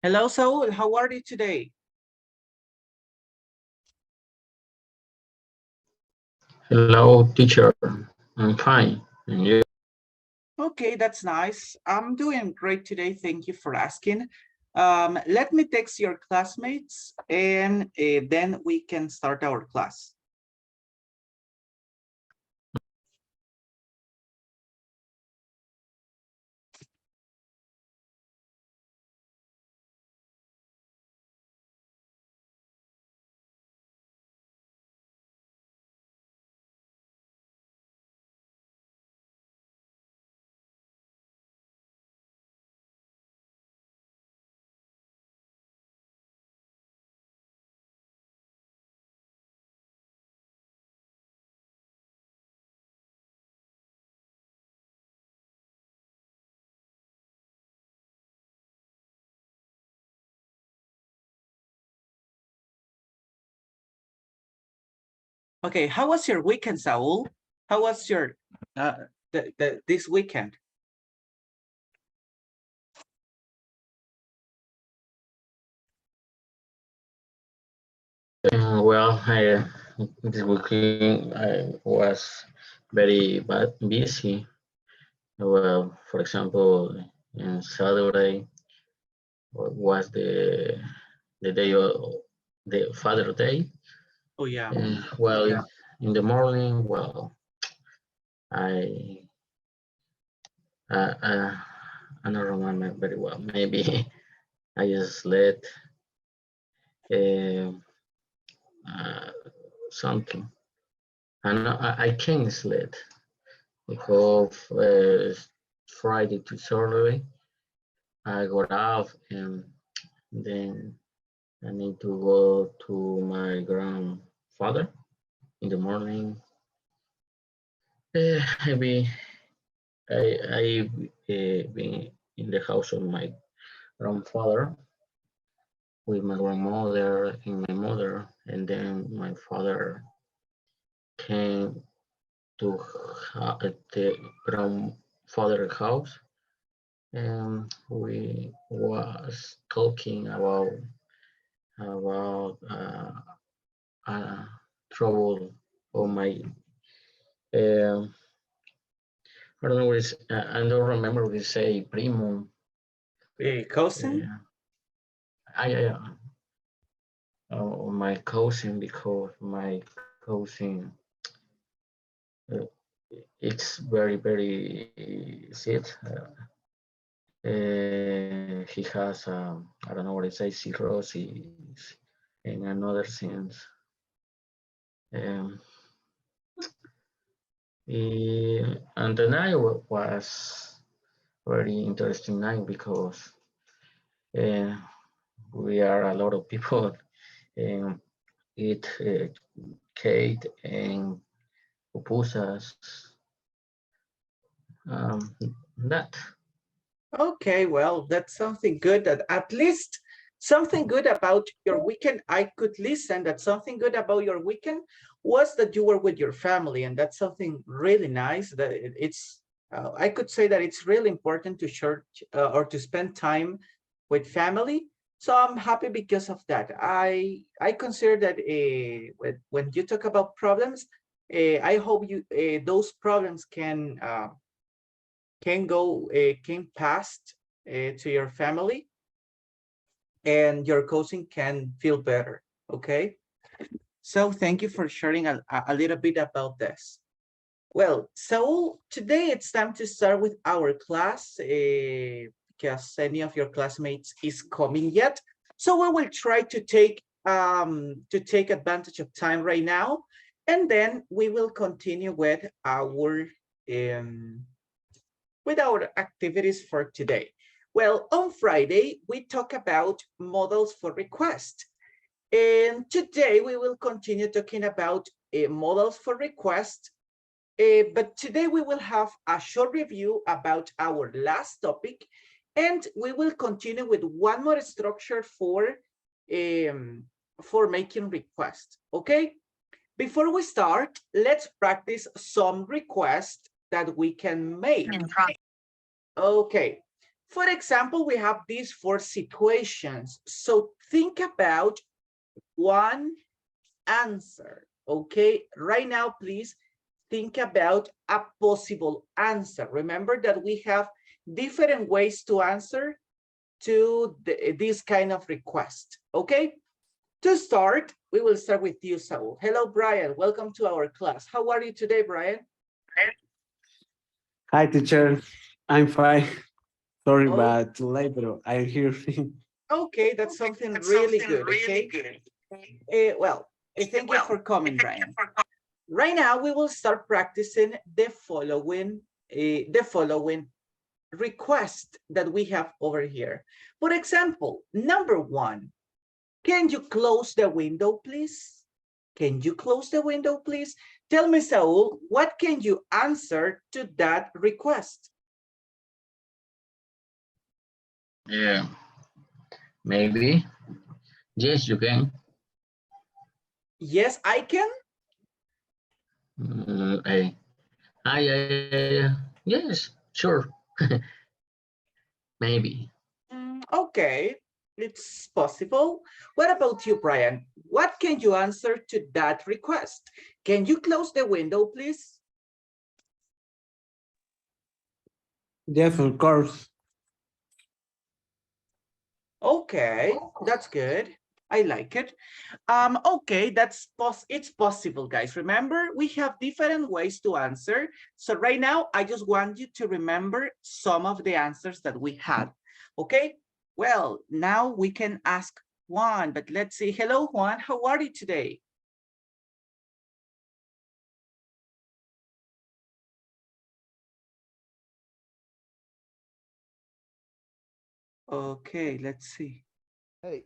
Hello, Saul. How are you today? Hello, teacher. I'm fine. And you? Okay, that's nice. I'm doing great today. Thank you for asking. Let me text your classmates and then we can start our class. Okay, how was your weekend, Saul? How was your this weekend? This weekend I was very busy. Well, for example, in Saturday was the day of the Father Day. Oh yeah. Well, in the morning, well, I uh, uh, I don't remember very well. Maybe I just let uh, uh, something. And I can't sleep because Friday to Saturday I got up and then I need to go to my grandfather in the morning. Maybe I been in the house of my grandfather with my grandmother and my mother, and then my father came to the grandfather house, and we was talking about uh, trouble on my um I don't know what it's I don't remember what you say primo. Cousin? I my cousin, because my cousin uh, it's very sick. He has I don't know what it says, cirrhosis and another things. Um, and the night was very interesting night because uh, we are a lot of people and eat cake and pupusas. That. Okay, well, that's something good, that at least something good about your weekend. I could listen that something good about your weekend was that you were with your family, and that's something really nice. That it's I could say that it's really important to share or to spend time with family. So I'm happy because of that. I consider that when you talk about problems, I hope you those problems can pass to your family, and your cousin can feel better. Okay, so thank you for sharing a little bit about this. Well, so today it's time to start with our class, because any of your classmates is coming yet. So we will try to take advantage of time right now, and then we will continue um, with our activities for today. Well, on Friday, we talk about models for request. And today we will continue talking about models for request. But today we will have a short review about our last topic, and we will continue with one more structure for making requests. Okay? Before we start, let's practice some requests that we can make. Okay, For example, we have these 4 situations. So think about one answer, okay? Right now, please think about a possible answer. Remember that we have different ways to answer to this kind of request, okay? To start, we will start with you, Saul. Hello, Brian. Welcome to our class. How are you today, Brian? Hi, teacher. I'm fine. Sorry, Oh, but late, but I'm here. okay, that's something really good, okay? Well, thank you for coming, Brian. Right now, we will start practicing the following request that we have over here. For example, number 1, can you close the window, please? Can you close the window, please? Tell me, Saul, what can you answer to that request? Yeah, maybe. Yes, you can. Yes, I can. Hey. Yes, sure. Maybe. Okay, it's possible. What about you, Brian? What can you answer to that request? Can you close the window, please? Yes, of course. Okay, that's good. I like it. Okay, it's possible, guys. Remember, we have different ways to answer. So right now, I just want you to remember some of the answers that we had. Okay, well, now we can ask Juan, but let's see. Hello, Juan, how are you today? Okay, let's see. Hey,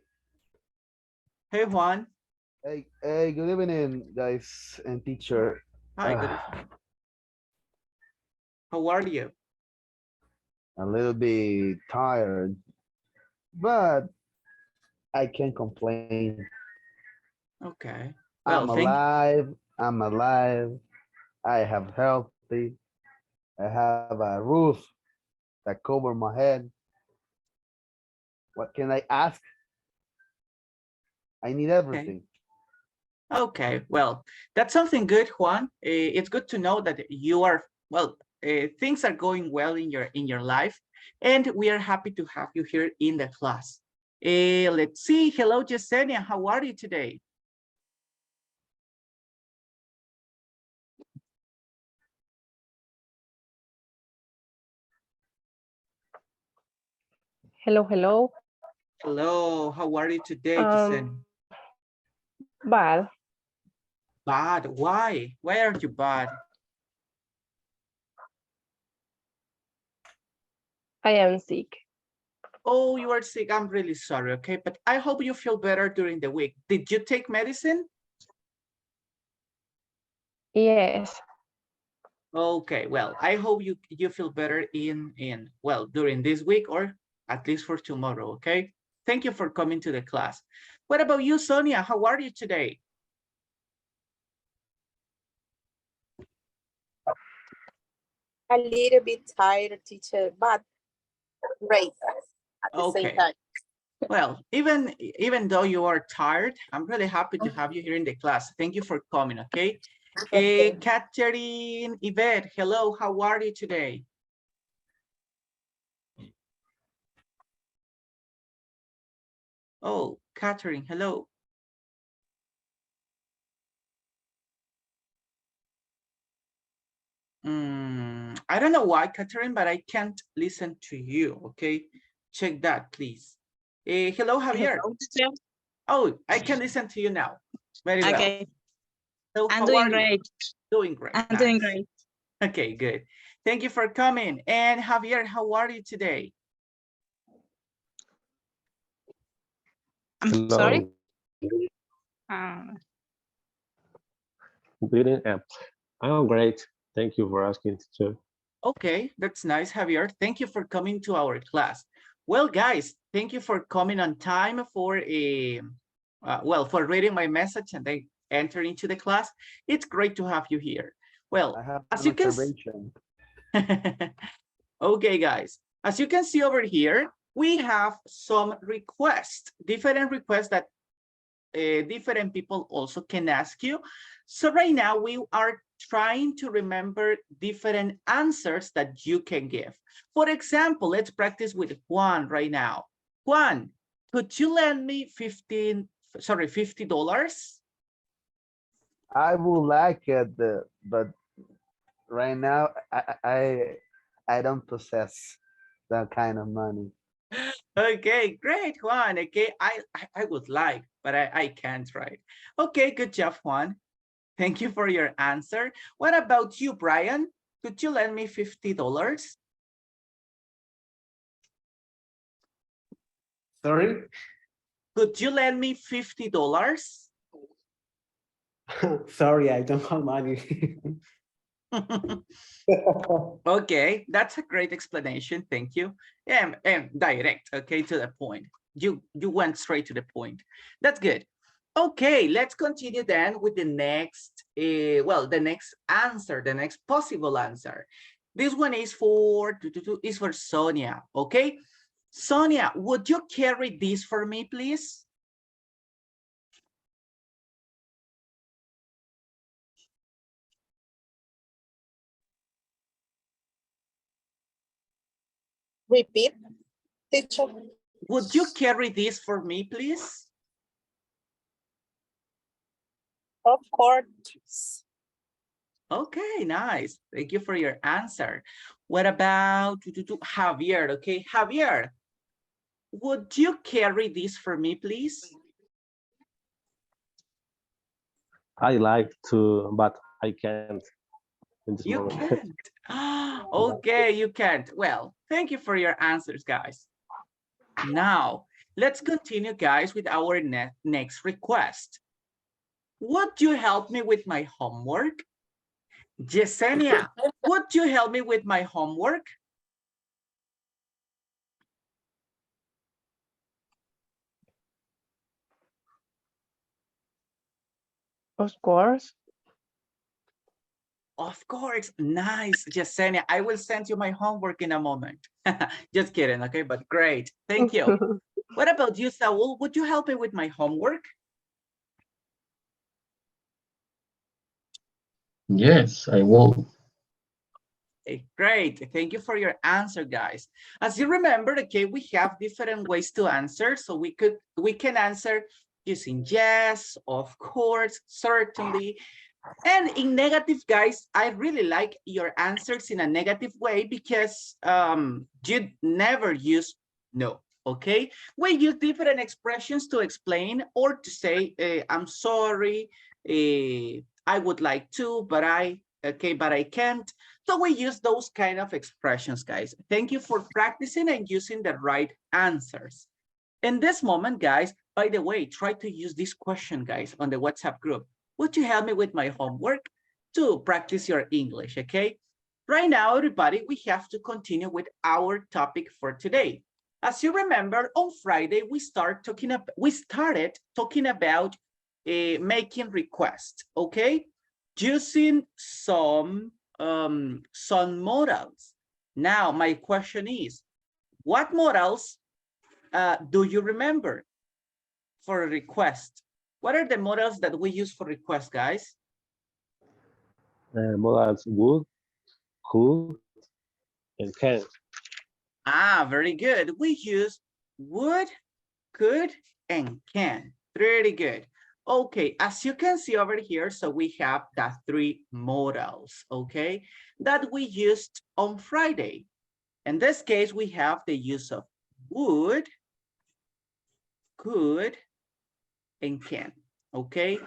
Hey, Juan. hey, good evening, guys and teacher. Hi, good evening. How are you? A little bit tired, but I can't complain. Okay. Well, I'm alive. I'm alive. I have healthy. I have a roof that cover my head. What can I ask? I need okay. everything. Okay, well, that's something good, Juan. It's good to know that you are, well, things are going well in your life, and we are happy to have you here in the class. Let's see. Hello, Yesenia. How are you today? Hello, hello. Hello, how are you today, Yesenia? Bad. Bad. Why? Why are you bad? I am sick. Oh, you are sick. I'm really sorry, okay? But I hope you feel better during the week. Did you take medicine? Yes. Okay, well, I hope you feel better well, during this week or at least for tomorrow, okay? Thank you for coming to the class. What about you, Sonia? How are you today? A little bit tired, teacher, but great at the same Okay. time. Well, even though you are tired, I'm really happy to have you here in the class. Thank you for coming, okay? Okay. Catherine Yvette, hello, how are you today? Oh, Catherine, hello. I don't know why, Catherine, but I can't listen to you, okay? Check that, please. Hello, Javier. Oh, I can listen to you now. Very well. Okay. So I'm how doing are great. you? Doing great. I'm nice. doing great. Okay, good. Thank you for coming. And Javier, how are you today? I'm sorry. Good evening. I'm great. Thank you for asking, teacher. Okay, that's nice, Javier. Thank you for coming to our class. Well, guys, thank you for coming on time for for reading my message and then entering into the class. It's great to have you here. Well, I have as an you can observation. okay, guys. As you can see over here, we have some requests, different requests that different people also can ask you. So right now we are trying to remember different answers that you can give. For example, let's practice with Juan right now. Juan, could you lend me $50? I would like it, but right now I don't possess that kind of money. Okay, great, Juan. Okay, I would like, but I can't, right? Okay, good job, Juan. Thank you for your answer. What about you, Brian? Could you lend me $50? Sorry? Could you lend me $50? Sorry, I don't have money. Okay, that's a great explanation. Thank you. And direct, okay, to the point. You went straight to the point. That's good. Okay, let's continue then with the next, the next answer, the next possible answer. This one is for Sonia, okay? Sonia, would you carry this for me, please? Repeat, teacher. Would you carry this for me, please? Of course. Okay, nice. Thank you for your answer. What about Javier? Okay, Javier, would you carry this for me, please? I like to, but I can't in this You moment. can't. Okay, you can't. Well, thank you for your answers, guys. Now, let's continue, guys, with our next request. Would you help me with my homework? Yesenia, would you help me with my homework? Of course. Of course, nice, Yesenia. I will send you my homework in a moment. Just kidding, okay, but great, thank you. What about you, Saul? Would you help me with my homework? Yes, I will. Okay, great, thank you for your answer, guys. As you remember, okay, we have different ways to answer. So we can answer using yes, of course, certainly. And in negative, guys, I really like your answers in a negative way because you never use no, okay? We use different expressions to explain or to say, I'm sorry, I would like to, but I can't. So we use those kind of expressions, guys. Thank you for practicing and using the right answers. In this moment, guys, by the way, try to use this question, guys, on the WhatsApp group. Would you help me with my homework to practice your English, okay? Right now, everybody, we have to continue with our topic for today. As you remember, on Friday, we started talking about making requests, okay? Using some modals. Now, my question is, what modals do you remember for a request? What are the modals that we use for requests, guys? Modals would, could, and can. Ah, very good. We use would, could, and can. Pretty good. Okay, as you can see over here, so we have the three modals, okay, that we used on Friday. In this case, we have the use of would, could, and can, okay?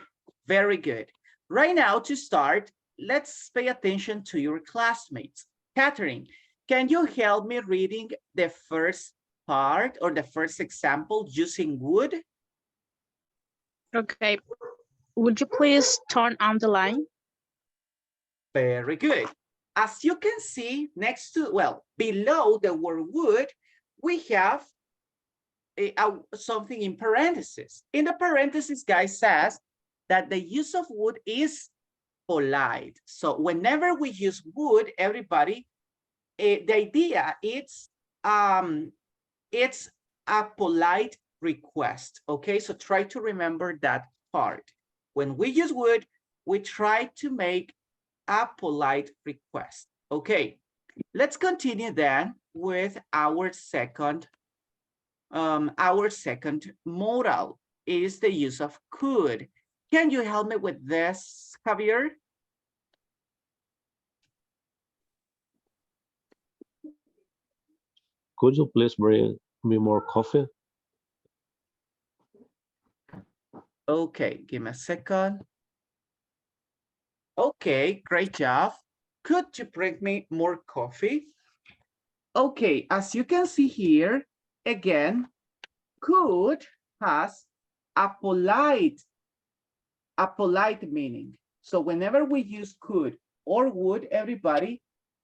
Very good. Right now, to start, let's pay attention to your classmates. Catherine, can you help me reading the first part or the first example using would? Okay. Would you please turn on the line? Very good. As you can see next to, well, below the word would, we have something in parentheses. In the parentheses, guys, says that the use of would is polite. So whenever we use would, everybody, the idea is it's a polite request. Okay, so try to remember that part. When we use would, we try to make a polite request. Okay, let's continue then with our second modal is the use of could. Can you help me with this, Javier? Could you please bring me more coffee? Okay, give me a second. Okay, great job. Could you bring me more coffee? Okay, as you can see here, again, could has a polite meaning. So whenever we use could or would, everybody,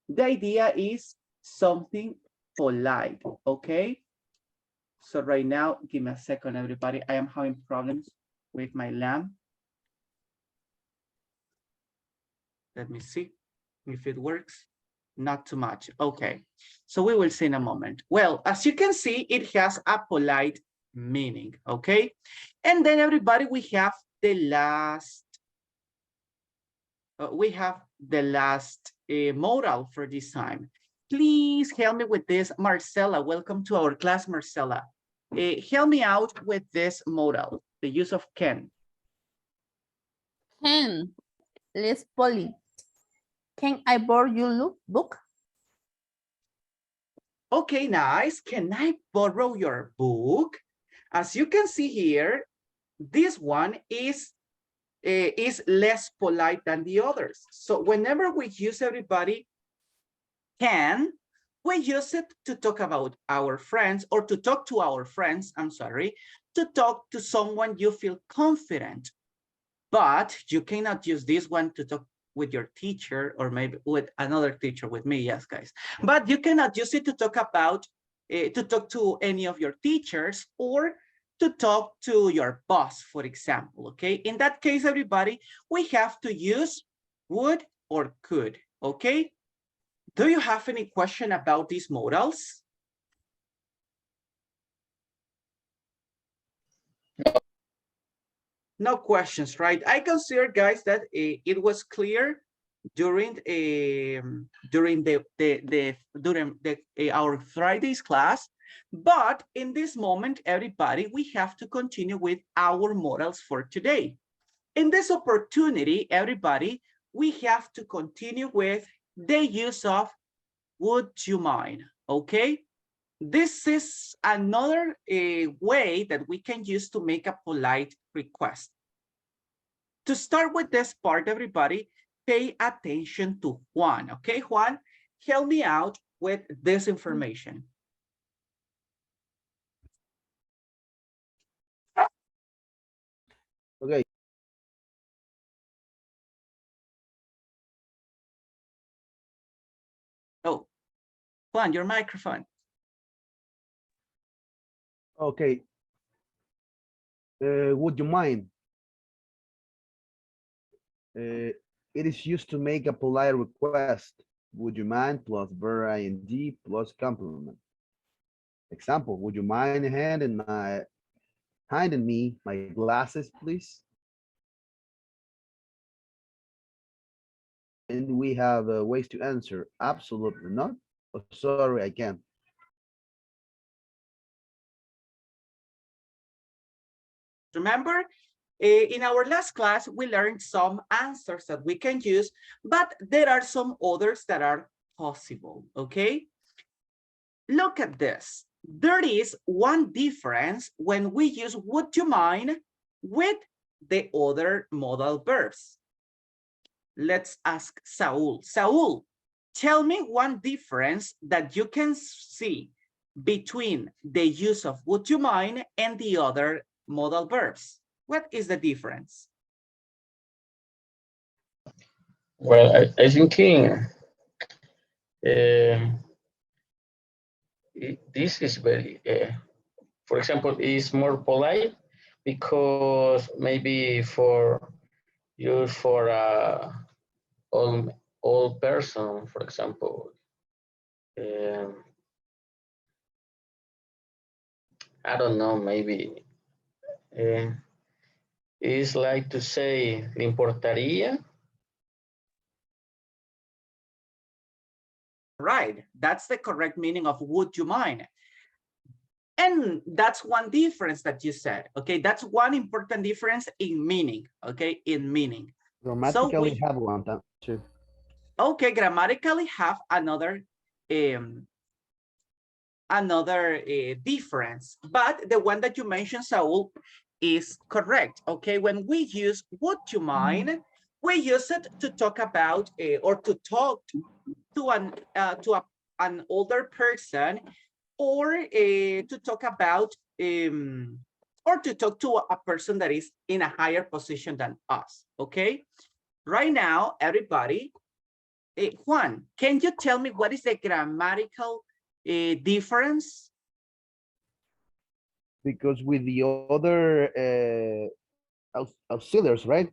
the idea is something polite, okay? So right now, give me a second, everybody. I am having problems with my lamp. Let me see if it works. Not too much. Okay, so we will see in a moment. Well, as you can see, it has a polite meaning, okay? And then everybody, we have the last modal for this time. Please help me with this, Marcela. Welcome to our class, Marcela. Help me out with this modal, the use of can. Can, less polite. Can I borrow your book? Okay, nice. Can I borrow your book? As you can see here, this one is less polite than the others. So whenever we use everybody can, we use it to talk about our friends or to talk to our friends, I'm sorry, to talk to someone you feel confident. But you cannot use this one to talk with your teacher or maybe with another teacher with me, yes, guys. But you cannot use it to talk about, to talk to any of your teachers or to talk to your boss, for example, okay? In that case, everybody, we have to use would or could, okay? Do you have any question about these modals? No questions, right? I consider, guys, that it was clear during our Friday's class, but in this moment, everybody, we have to continue with our modals for today. In this opportunity, everybody, we have to continue with the use of would you mind, okay? This is another way that we can use to make a polite request. To start with this part, everybody, pay attention to Juan, okay? Juan, help me out with this information. Okay. Oh, Juan, your microphone. Okay. Would you mind? It is used to make a polite request. Would you mind plus verb ing plus complement. Example, would you mind handing me my glasses, please? And we have ways to answer. Absolutely not. Oh, sorry, I can't. Remember, in our last class, we learned some answers that we can use, but there are some others that are possible, okay? Look at this. There is one difference when we use would you mind with the other modal verbs. Let's ask Saul. Saul, tell me one difference that you can see between the use of would you mind and the other modal verbs. What is the difference? Well, I think this is very, for example, is more polite because maybe for use for a old person, for example, I don't know, maybe it's like to say, ¿le importaría? Right, that's the correct meaning of would you mind. And that's one difference that you said, okay? That's one important difference in meaning, okay? In meaning. Grammatically have one too. Okay, grammatically have another difference, but the one that you mentioned, Saul, is correct, okay? When we use would you mind, we use it to talk about or to talk to an older person, or to talk about or to talk to a person that is in a higher position than us, okay? Right now, everybody, Juan, can you tell me what is the grammatical difference? Because with the other auxiliaries, right?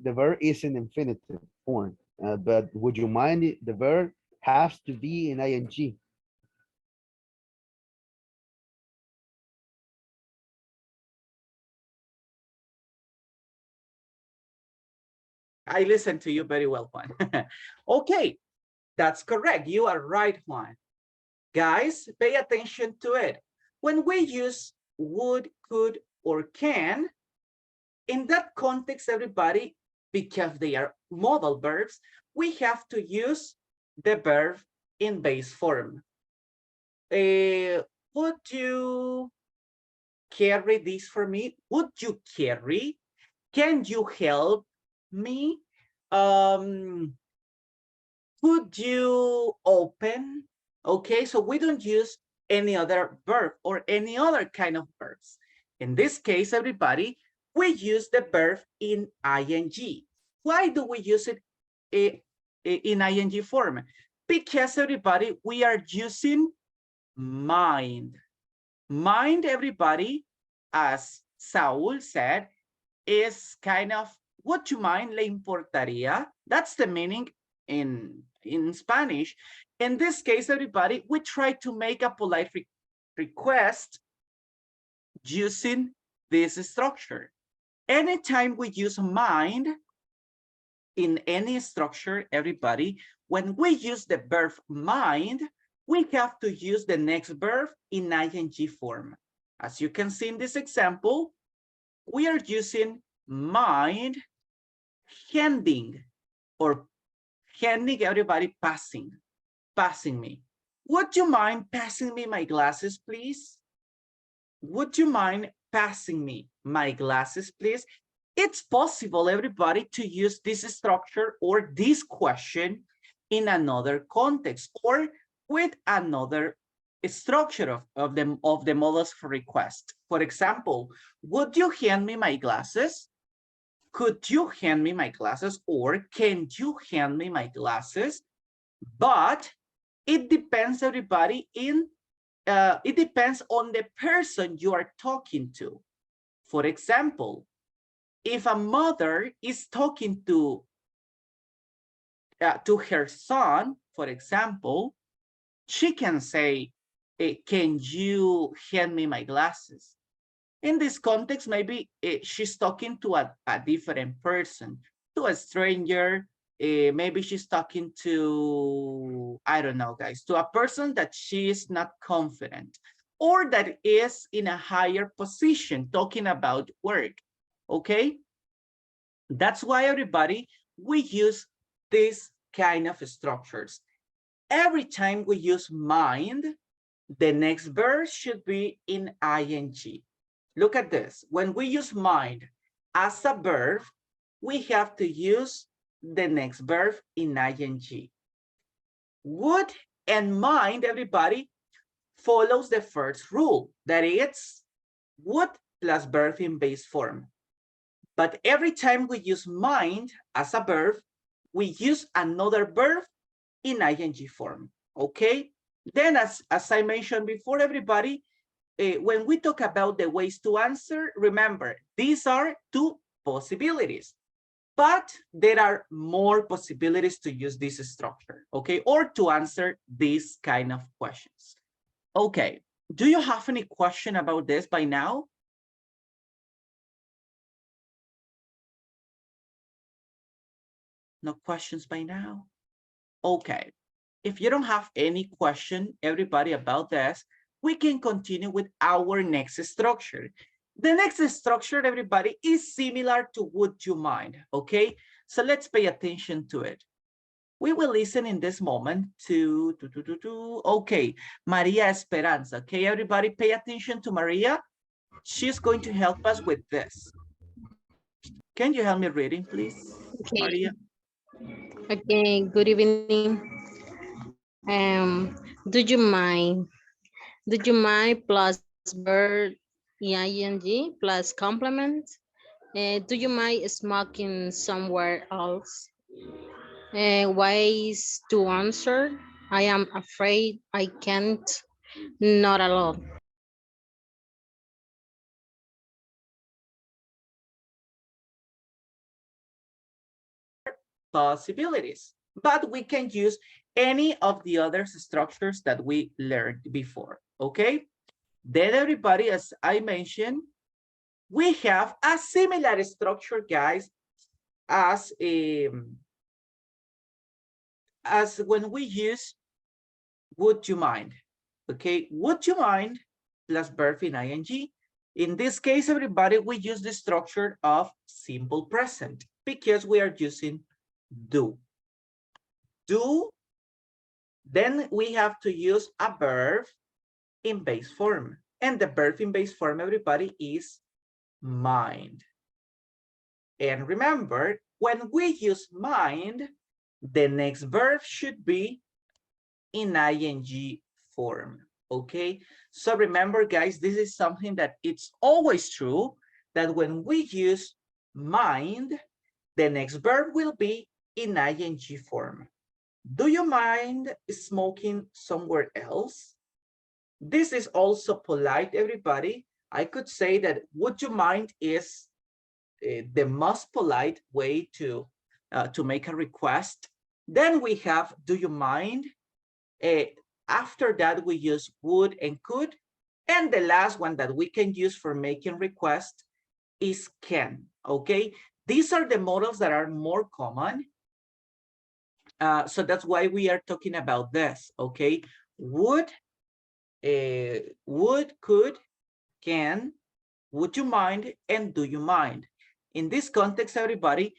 The verb is in infinitive form, but would you mind it? The verb has to be in ing. I listen to you very well, Juan. Okay, that's correct. You are right, Juan. Guys, pay attention to it. When we use would, could, or can, in that context, everybody, because they are modal verbs, we have to use the verb in base form. Would you carry this for me? Would you carry? Can you help me? Could you open? Okay, so we don't use any other verb or any other kind of verbs. In this case, everybody, we use the verb in ing. Why do we use it in ing form? Because everybody, we are using mind. Mind, everybody, as Saul said, is kind of, would you mind, le importaría? That's the meaning in Spanish. In this case, everybody, we try to make a polite request using this structure. Anytime we use mind in any structure, everybody, when we use the verb mind, we have to use the next verb in ing form. As you can see in this example, we are using mind handing, or handing, everybody, passing me. Would you mind passing me my glasses, please? Would you mind passing me my glasses, please? It's possible, everybody, to use this structure or this question in another context or with another structure of the models for request. For example, would you hand me my glasses? Could you hand me my glasses? Or can you hand me my glasses? But it depends, everybody, it depends on the person you are talking to. For example, if a mother is talking to her son, for example, she can say, can you hand me my glasses? In this context, maybe she's talking to a different person, to a stranger. Maybe she's talking to, I don't know, guys, to a person that she is not confident or that is in a higher position, talking about work, okay? That's why, everybody, we use this kind of structures. Every time we use mind, the next verb should be in ing. Look at this. When we use mind as a verb, we have to use the next verb in ing. Would and mind, everybody, follows the first rule, that it's would plus verb in base form. But every time we use mind as a verb, we use another verb in ing form, okay? Then, as I mentioned before, everybody, when we talk about the ways to answer, remember, these are two possibilities, but there are more possibilities to use this structure, okay? Or to answer these kind of questions. Okay, Do you have any question about this by now? No questions by now? Okay. If you don't have any question, everybody, about this, we can continue with our next structure. The next structure, everybody, is similar to would you mind, okay? So let's pay attention to it. We will listen in this moment to okay, Maria Esperanza, okay? Everybody pay attention to Maria. She's going to help us with this. Can you help me reading, please, Okay. Maria? Okay, good evening. Do you mind? Do you mind plus verb ing plus complement? Do you mind smoking somewhere else? Ways to answer. I am afraid I can't. Not alone. Possibilities, but we can use any of the other structures that we learned before, okay? Then everybody, as I mentioned, we have a similar structure, guys, as when we use would you mind, okay? Would you mind plus verb in ing. In this case, everybody, we use the structure of simple present because we are using do. Do, then we have to use a verb in base form. And the verb in base form, everybody, is mind. And remember, when we use mind, the next verb should be in ing form, okay? So remember, guys, this is something that it's always true, that when we use mind, the next verb will be in ing form. Do you mind smoking somewhere else? This is also polite, everybody. I could say that would you mind is the most polite way to make a request. Then we have do you mind? After that, we use would and could. And the last one that we can use for making requests is can, okay? These are the models that are more common. So that's why we are talking about this, okay? Would, could, can, would you mind, and do you mind? In this context, everybody,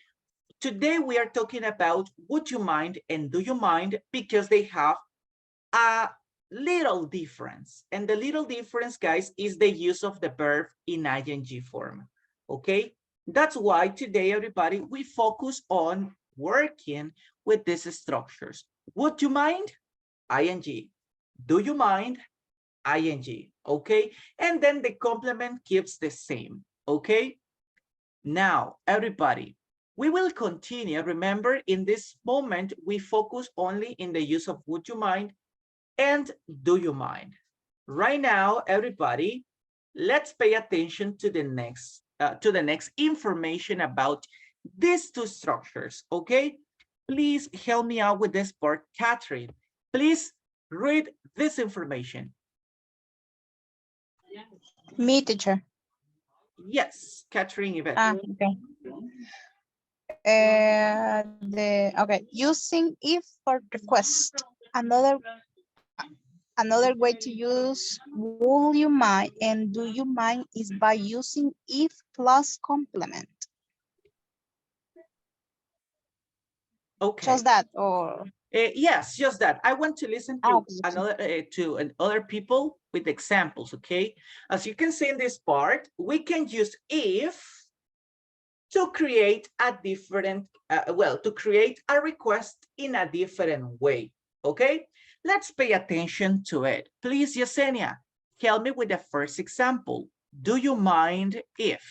today we are talking about would you mind and do you mind because they have a little difference. And the little difference, guys, is the use of the verb in ing form, okay? That's why today, everybody, we focus on working with these structures. Would you mind? Ing. Do you mind? Ing, okay? And then the complement keeps the same, okay? Now, everybody, we will continue. Remember, in this moment, we focus only in the use of would you mind and do you mind. Right now, everybody, let's pay attention to the next information about these two structures, okay? Please help me out with this part, Catherine. Please read this information. Me, teacher. Yes, Catherine Yvette. Okay. Okay, using if for request. Another way to use will you mind and do you mind is by using if plus complement. Okay. Just that, or yes, just that. I want to listen to okay. other people with examples, okay? As you can see in this part, we can use if to create a different, to create a request in a different way, okay? Let's pay attention to it. Please, Yesenia, help me with the first example. Do you mind if?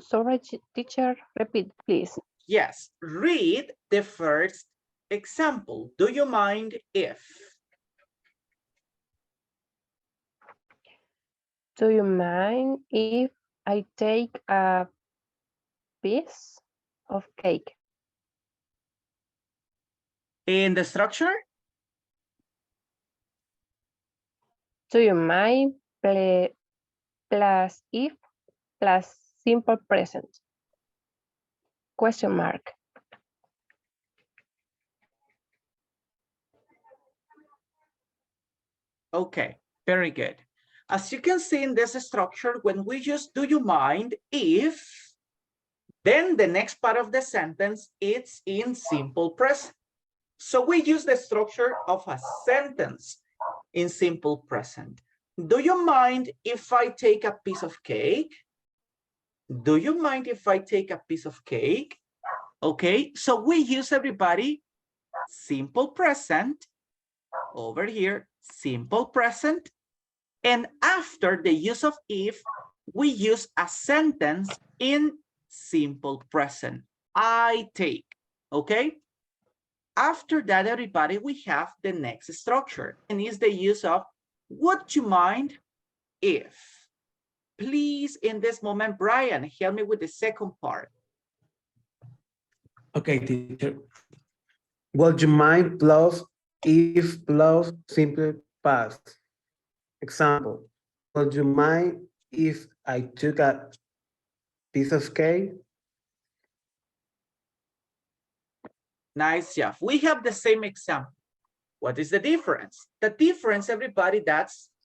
Sorry, teacher, repeat, please. Yes, read the first example. Do you mind if? Do you mind if I take a piece? of cake. In the structure, Do you mind plus if plus simple present? Question mark. okay, very good. As you can see in this structure, when we use do you mind if, then the next part of the sentence it's in simple present. So we use the structure of a sentence in simple present. Do you mind if I take a piece of cake? Do you mind if I take a piece of cake? Okay, so we use, everybody, simple present over here, simple present. And after the use of if, we use a sentence in simple present. I take, okay? After that, everybody, we have the next structure, and is the use of would you mind if? Please, in this moment, Brian, help me with the second part. Okay, teacher. Would you mind plus if plus simple past? Example, would you mind if I took a piece of cake? Nice job. We have the same example. What is the difference? The difference, everybody,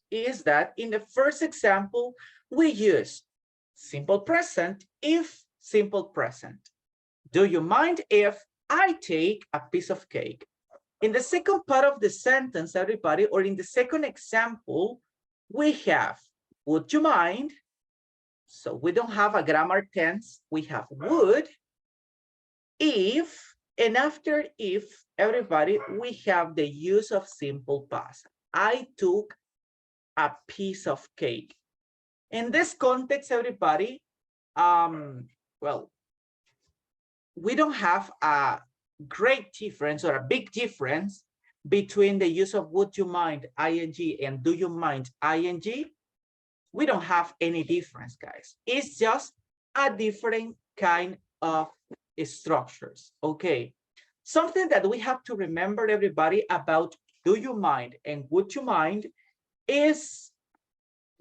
is that in the first example, we use simple present if simple present. Do you mind if I take a piece of cake? In the second part of the sentence, everybody, or in the second example, we have would you mind? So we don't have a grammar tense. We have would, if, and after if, everybody, we have the use of simple past. I took a piece of cake. In this context, everybody, well, we don't have a great difference or a big difference between the use of would you mind ing and do you mind ing. We don't have any difference, guys. It's just a different kind of structures. Okay, something that we have to remember, everybody, about do you mind and would you mind is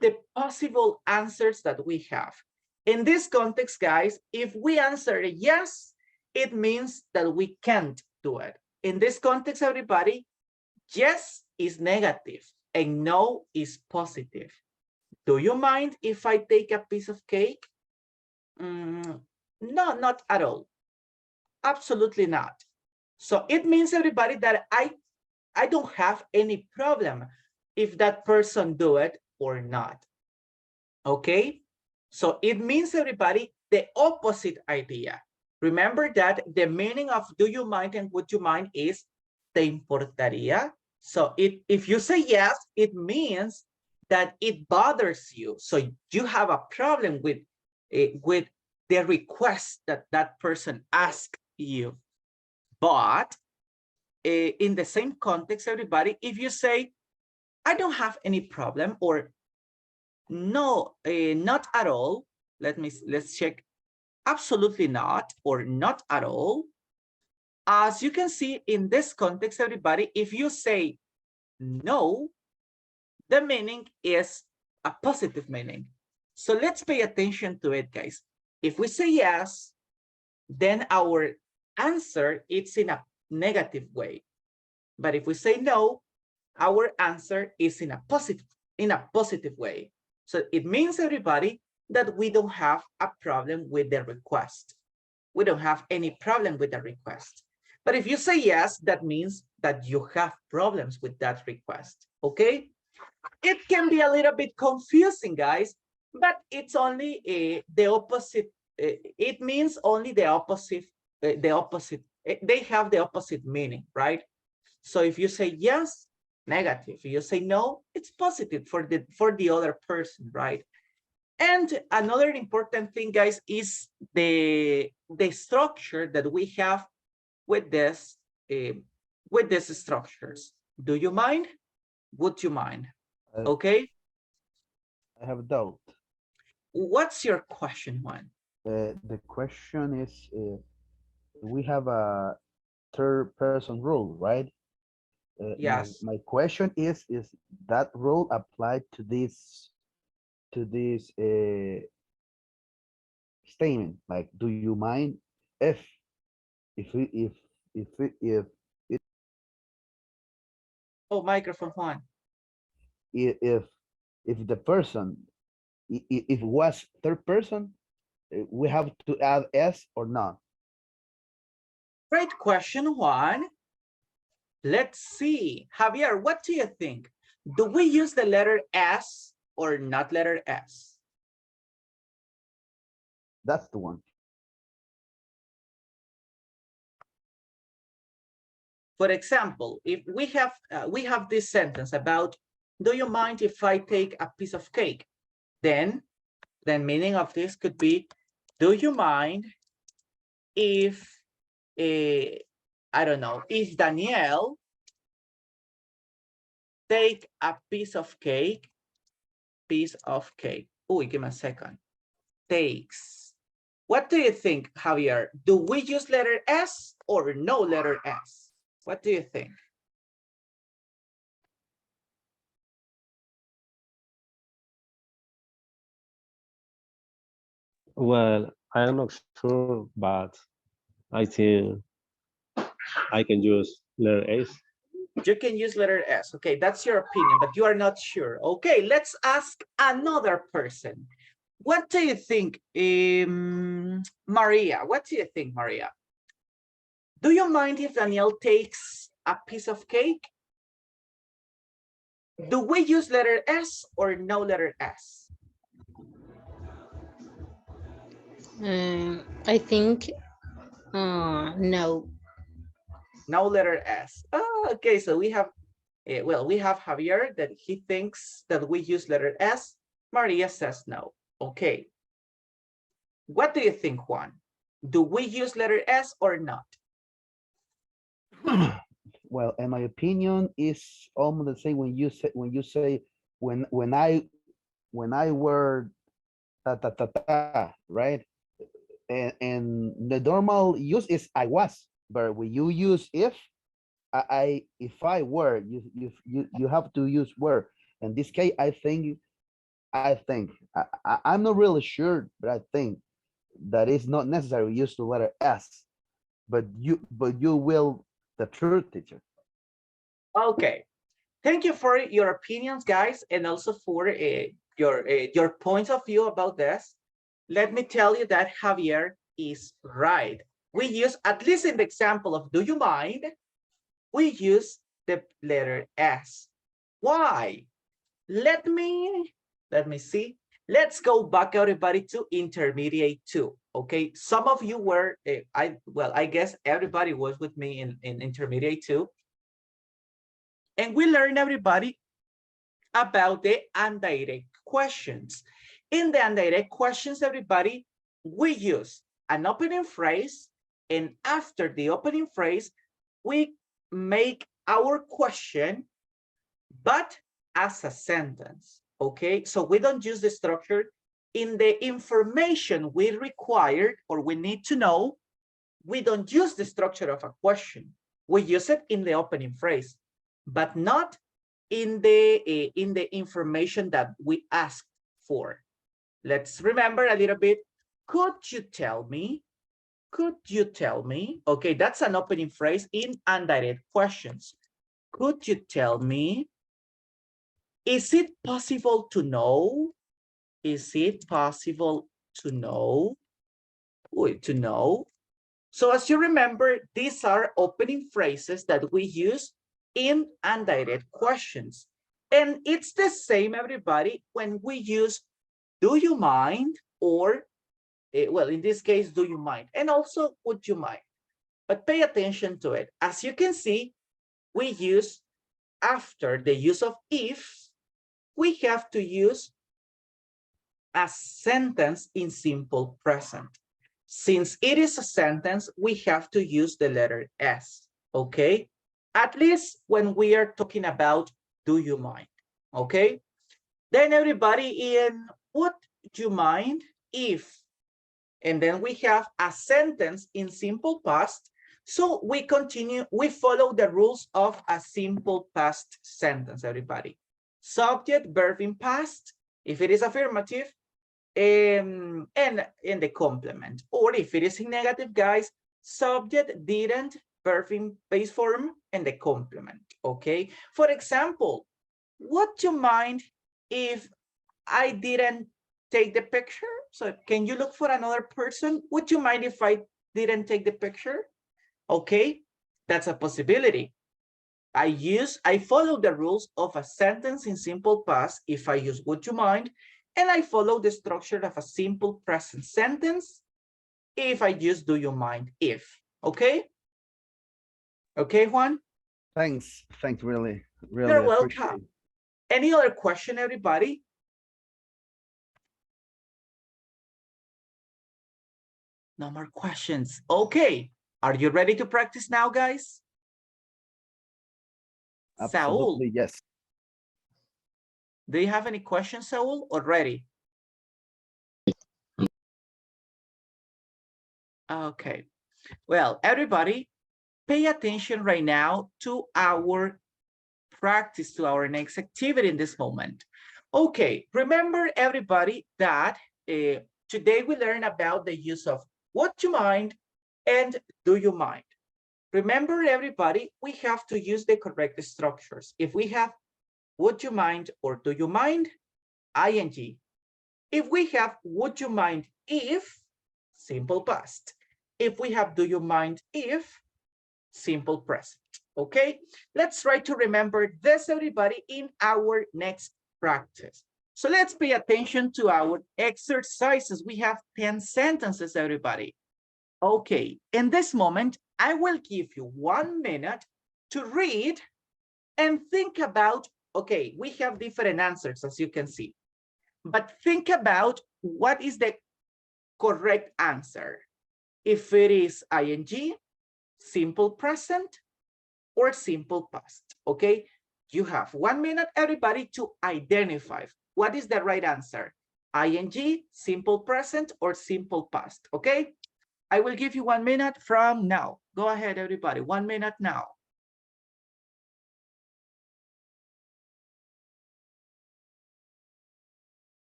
the possible answers that we have. In this context, guys, if we answer yes, it means that we can't do it. In this context, everybody, yes is negative and no is positive. Do you mind if I take a piece of cake? No, not at all. Absolutely not. So it means, everybody, that I don't have any problem if that person do it or not. Okay? So it means, everybody, the opposite idea. Remember that the meaning of do you mind and would you mind is te importaría. So if you say yes, it means that it bothers you. So you have a problem with the request that that person asked you. But in the same context, everybody, if you say, I don't have any problem, or no, not at all, let's check, absolutely not, or not at all. As you can see in this context, everybody, if you say no, the meaning is a positive meaning. So let's pay attention to it, guys. If we say yes, then our answer is in a negative way. But if we say no, our answer is in a positive way. So it means, everybody, that we don't have a problem with the request. We don't have any problem with the request. But if you say yes, that means that you have problems with that request. Okay? It can be a little bit confusing, guys, but it's only the opposite. It means only the opposite. They have the opposite meaning, right? So if you say yes, negative. If you say no, it's positive for the other person, right? And another important thing, guys, is the structure that we have with this with these structures. Do you mind? Would you mind? Okay. I have a doubt. What's your question, Juan? The question is, we have a third person rule, right? Yes. My question is that rule applied to this statement? Like, do you mind if Oh, microphone one. if the person if it was third person, we have to add s or not? Great question, Juan. Let's see. Javier, what do you think? Do we use the letter S or not letter S? That's the one. For example, if we have this sentence about, do you mind if I take a piece of cake? Then the meaning of this could be, do you mind if, I don't know, if Danielle take a piece of cake? Oh, give me a second. Takes. What do you think, Javier? Do we use letter S or no letter S? What do you think? Well, I am not sure, but I think I can use letter S. You can use letter S. Okay, that's your opinion, but you are not sure. Okay, let's ask another person. What do you think, Maria? What do you think, Maria? Do you mind if Danielle takes a piece of cake? Do we use letter S or no letter S? I think no. No letter S. Oh, okay, so we have, well, we have Javier that he thinks that we use letter S. Maria says no. Okay. What do you think, Juan? Do we use letter S or not? Well, in my opinion, is almost the same when you say when I were right? And the normal use is I was, but when you use if I were, you have to use were. In this case, I'm not really sure, but I think that is not necessary to use the letter S, but you will the truth, teacher. Okay. Thank you for your opinions, guys, and also for your points of view about this. Let me tell you that Javier is right. We use, at least in the example of do you mind, we use the letter S. Why? Let me see. Let's go back, everybody, to intermediate 2. Okay, some of you were, I guess everybody was with me in intermediate 2. And we learned, everybody, about the indirect questions. In the indirect questions, everybody, we use an opening phrase, and after the opening phrase, we make our question, but as a sentence. Okay, so we don't use the structure. In the information we required or we need to know, we don't use the structure of a question. We use it in the opening phrase, but not in the information that we asked for. Let's remember a little bit. Could you tell me? Could you tell me? Okay, that's an opening phrase in indirect questions. Could you tell me? Is it possible to know? Is it possible to know? To know. So as you remember, these are opening phrases that we use in indirect questions. And it's the same, everybody, when we use do you mind or, well, in this case, do you mind? And also, would you mind? But pay attention to it. As you can see, we use, after the use of if, we have to use a sentence in simple present. Since it is a sentence, we have to use the letter S, okay? At least when we are talking about do you mind, okay? Then everybody, in would you mind if, And then we have a sentence in simple past. So we continue, we follow the rules of a simple past sentence, everybody. Subject, verb in past, if it is affirmative, and in the complement. Or if it is in negative, guys, subject, didn't, verb in base form, and the complement, okay? For example, would you mind if I didn't take the picture? So can you look for another person? Would you mind if I didn't take the picture? Okay, that's a possibility. I follow the rules of a sentence in simple past if I use would you mind, and I follow the structure of a simple present sentence if I use do you mind if. Okay? Okay, Juan? Thanks, really, You're appreciate welcome. it. Any other question, everybody? No more questions. Okay. Are you ready to practice now, guys? Saul, Absolutely, yes. do you have any questions, Saul, or ready? Okay. Well, everybody, pay attention right now to our practice, to our next activity in this moment. Okay, remember everybody that today we learn about the use of would you mind and do you mind. Remember everybody, we have to use the correct structures. If we have would you mind or do you mind, ing. If we have would you mind if, simple past. If we have do you mind if, simple present. Okay, let's try to remember this, everybody, in our next practice. So let's pay attention to our exercises. We have 10 sentences, everybody. Okay, in this moment, I will give you 1 minute to read and think about, okay, we have different answers, as you can see, but think about what is the correct answer. If it is ing, simple present, or simple past, okay? You have 1 minute, everybody, to identify what is the right answer. ing, simple present, or simple past, okay? I will give you 1 minute from now. Go ahead, everybody, 1 minute now.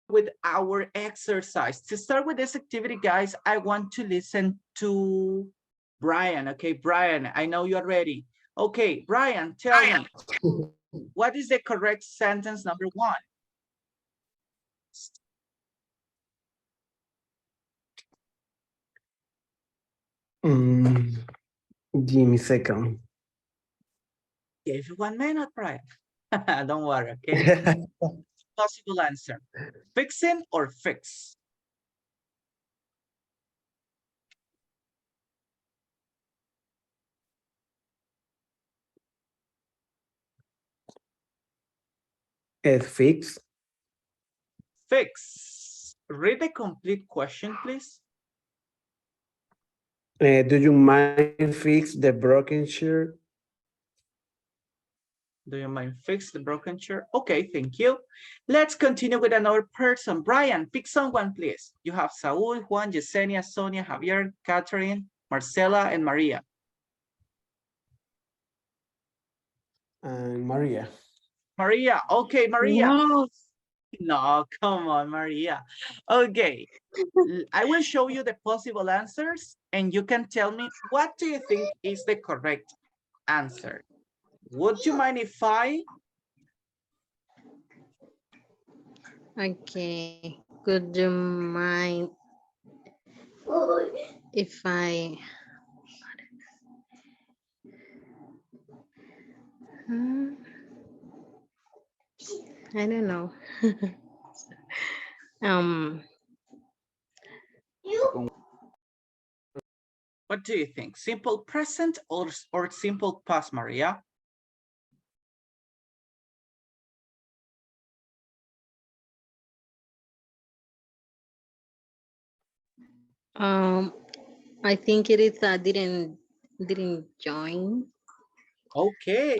With our exercise. To start with this activity, guys, I want to listen to Brian. Okay, Brian, I know you're ready. Okay, Brian, tell me, what is the correct sentence number 1? Give me a second. Give you 1 minute, Brian. Don't worry, okay? Possible answer. Fixing or fix? Fix. Fix. Read the complete question, please. Do you mind fix the broken chair? Do you mind fix the broken chair? Okay, thank you. Let's continue with another person. Brian, pick someone, please. You have Saul, Juan, Yesenia, Sonia, Javier, Catherine, Marcela, and Maria. And Maria. Maria, okay, Maria. No. No, come on, Maria. Okay, I will show you the possible answers and you can tell me what do you think is the correct answer. Would you mind if I? Okay. Could you mind if I? Hmm, I don't know. um. What do you think? Simple present or simple past, Maria? I think it is didn't join. Okay,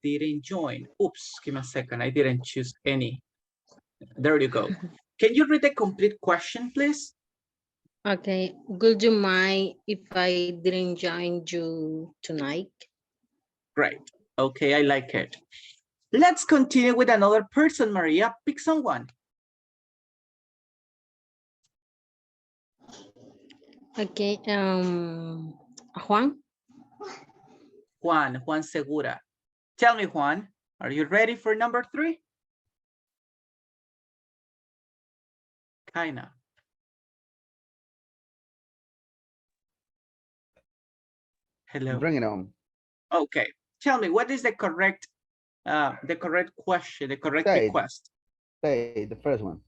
didn't join. Oops, give me a second. I didn't choose any. There you go. Can you read the complete question, please? Okay. Would you mind if I didn't join you tonight? Great. Okay, I like it. Let's continue with another person, Maria. Pick someone. Okay. Juan. Juan Segura. Tell me, Juan, are you ready for number 3? Kinda. Hello. Bring it on. Okay. Tell me, what is the correct question, the correct request? Say the first one.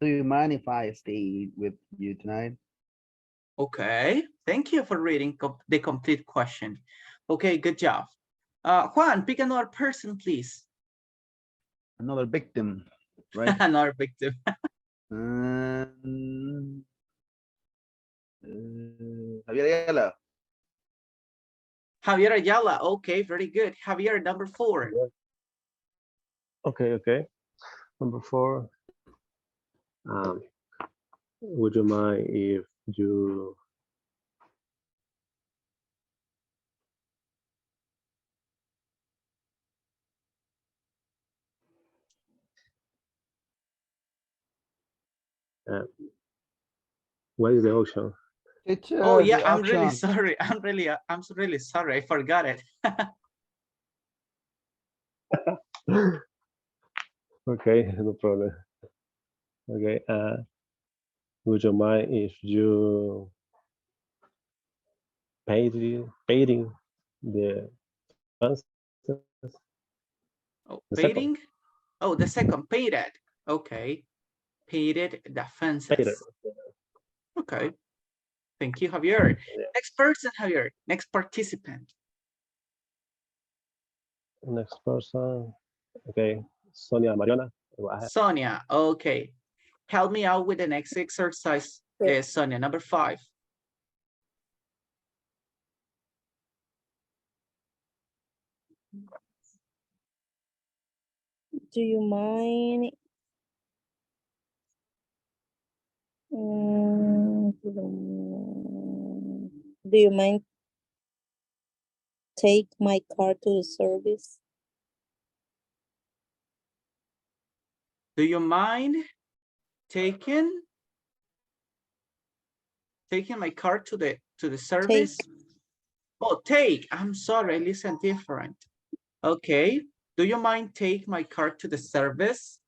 Do you mind if I stay with you tonight? Okay. Thank you for reading the complete question. Okay, good job. Juan, pick another person, please. Another victim, right? Another victim. Javier Ayala. Javier Ayala. Okay, very good. Javier, number 4. Okay. Number 4. Would you mind if you what is the option? Teacher, Oh yeah, the I'm really option. sorry. I'm really sorry. I forgot it. Okay, no problem. Okay, would you mind if you painting the fences? Oh, The painting? second. Oh, the second, painted. Okay. Painted the fences. Painted. Okay. Thank you, Javier. Yeah. Next person, Javier. Next participant. Next person. Okay, Sonia Mariana. Sonia. Okay. Help me out with the next exercise, Sonia, number 5. Do you mind? Do you mind take my car to the service? Do you mind taking my car to the service? Take. Oh, take. I'm sorry, I listen different. Okay. Do you mind take my car to the service?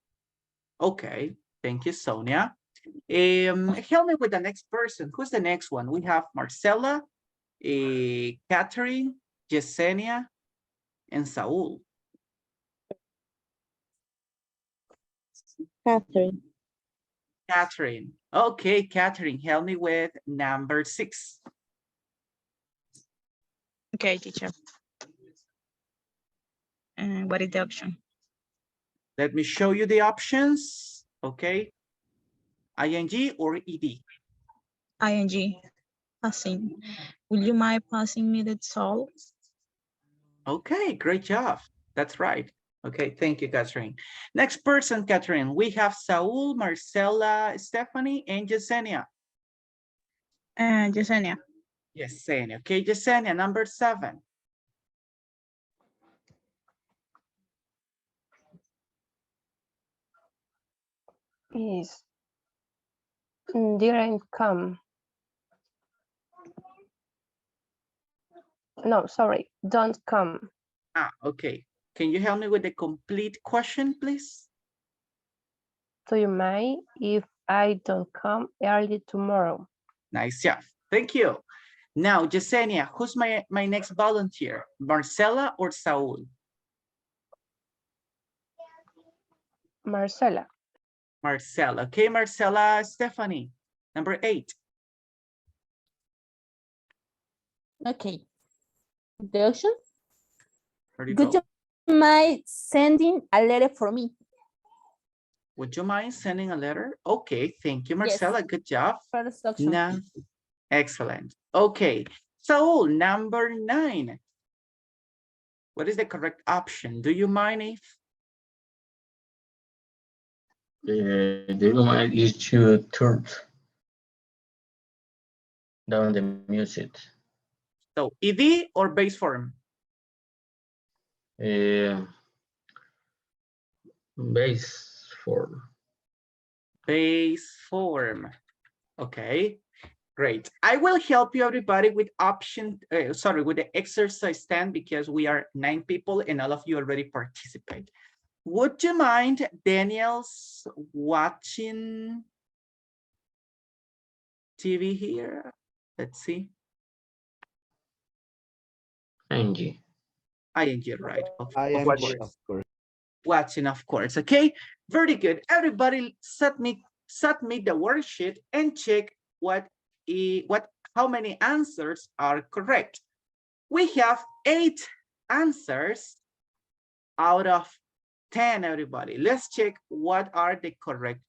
Okay. Thank you, Sonia. Help me with the next person. Who's the next one? We have Marcela, Catherine, Yesenia, and Saul. Catherine. Catherine. Okay, Catherine, help me with number 6. Okay, teacher. What is the option? Let me show you the options. Okay. ING or ED? ING. Passing. Will you mind passing me the salt? Okay, great job. That's right. Okay, thank you, Catherine. Next person, Catherine. We have Saul, Marcela, Stephanie, and Yesenia. Yesenia. Yesenia. Okay, Yesenia, number 7. Is didn't come. No, sorry, don't come. Ah, okay. Can you help me with the complete question, please? Do you mind if I don't come early tomorrow? Nice job. Thank you. Now, Yesenia, who's my next volunteer? Marcela or Saul? Marcela. Marcela. Okay, Marcela, Stephanie. Number 8. Okay. The option. There you Would go. you mind sending a letter for me? Would you mind sending a letter? Okay, thank you, Yes. Marcela. Good job. First option. No, excellent. Okay, Saul, number 9. What is the correct option? Do you mind if? Do you mind if you turn down the music? So, ED or base form? Base form. Base form. Okay, great. I will help you, everybody, with with the exercise 10 because we are 9 people and all of you already participate. Would you mind, Daniel's watching TV here? Let's see. ING. ING, right? I am, of course. Watching, of course. Okay, very good. Everybody submit the worksheet and check how many answers are correct. We have 8 answers out of 10, everybody. Let's check what are the correct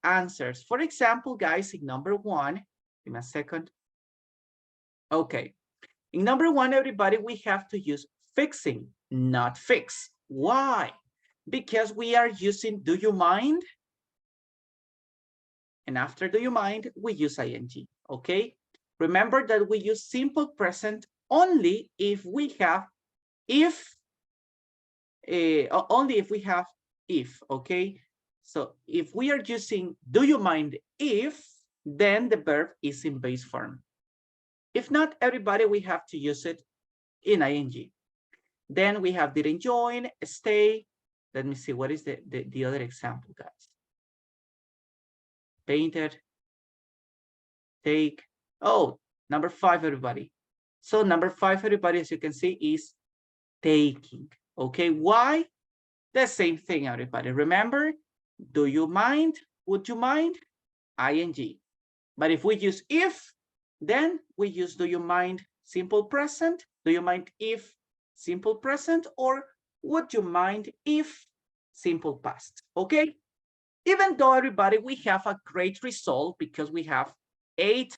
answers. For example, guys, in number 1, give me a second. Okay, in number 1, everybody, we have to use fixing, not fix. Why? Because we are using do you mind? And after do you mind, we use ing, okay? Remember that we use simple present only if we have only if we have if, okay? So if we are using do you mind if, then the verb is in base form. If not, everybody, we have to use it in ing. Then we have didn't join, stay. Let me see, what is the other example, guys? Painted, take. Oh, number 5, everybody. So number 5, everybody, as you can see, is taking. Okay, why? The same thing, everybody. Remember, do you mind? Would you mind? ing. But if we use if, then we use do you mind simple present? Do you mind if simple present? Or would you mind if simple past? Okay, even though, everybody, we have a great result because we have 8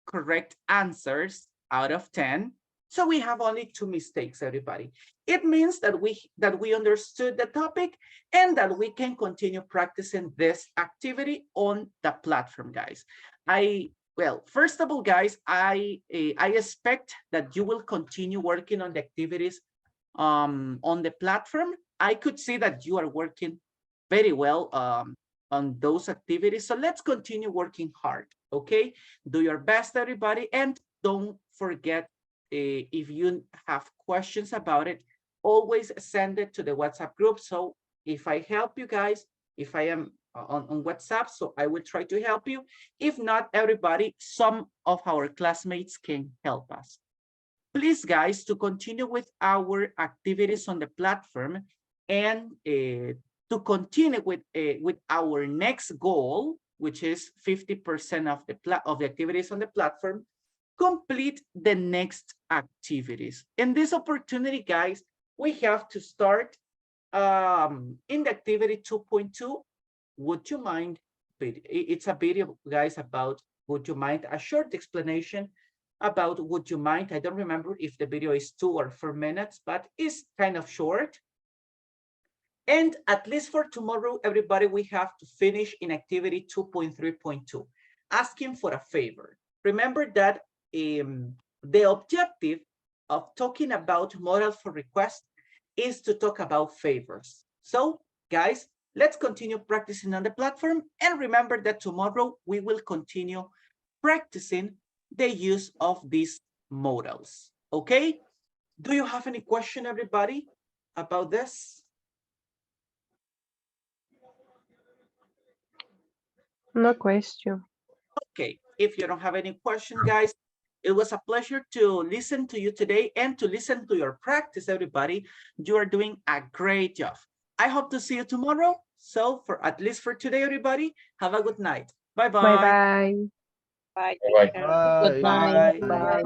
correct answers out of 10. So we have only 2 mistakes, everybody. It means that we understood the topic and that we can practicing this activity on the platform, guys. Well, first of all, guys, I expect that you will continue working on the activities on the platform. I could see that you are working very well on those activities. So let's continue working hard, okay? Do your best, everybody, and don't forget, if you have questions about it, always send it to the WhatsApp group. So if I help you guys, if I am on WhatsApp, so I will try to help you. If not, everybody, some of our classmates can help us. Please, guys, to continue with our activities on the platform and to continue with our next goal, which is 50% of the activities on the platform, complete the next activities. In this opportunity, guys, we have to start in the activity 2.2. Would you mind? It's a video, guys, about would you mind? A short explanation about would you mind. I don't remember if the video is 2 or 4 minutes, but it's kind of short. And at least for tomorrow, everybody, we have to finish in activity 2.3.2, asking for a favor. Remember that the objective of talking about models for request is to talk about favors. So guys, let's continue practicing on the platform. And remember that tomorrow we will continue practicing the use of these modals. Okay? Do you have any question, everybody, about this? No question. Okay, if you don't have any question, guys, it was a pleasure to listen to you today and to listen to your practice, everybody. You are doing a great job. I hope to see you tomorrow. So for at least for today, everybody, have a good night. Bye-bye. Bye-bye. Bye. Bye-bye. teacher. Bye. Bye. Bye.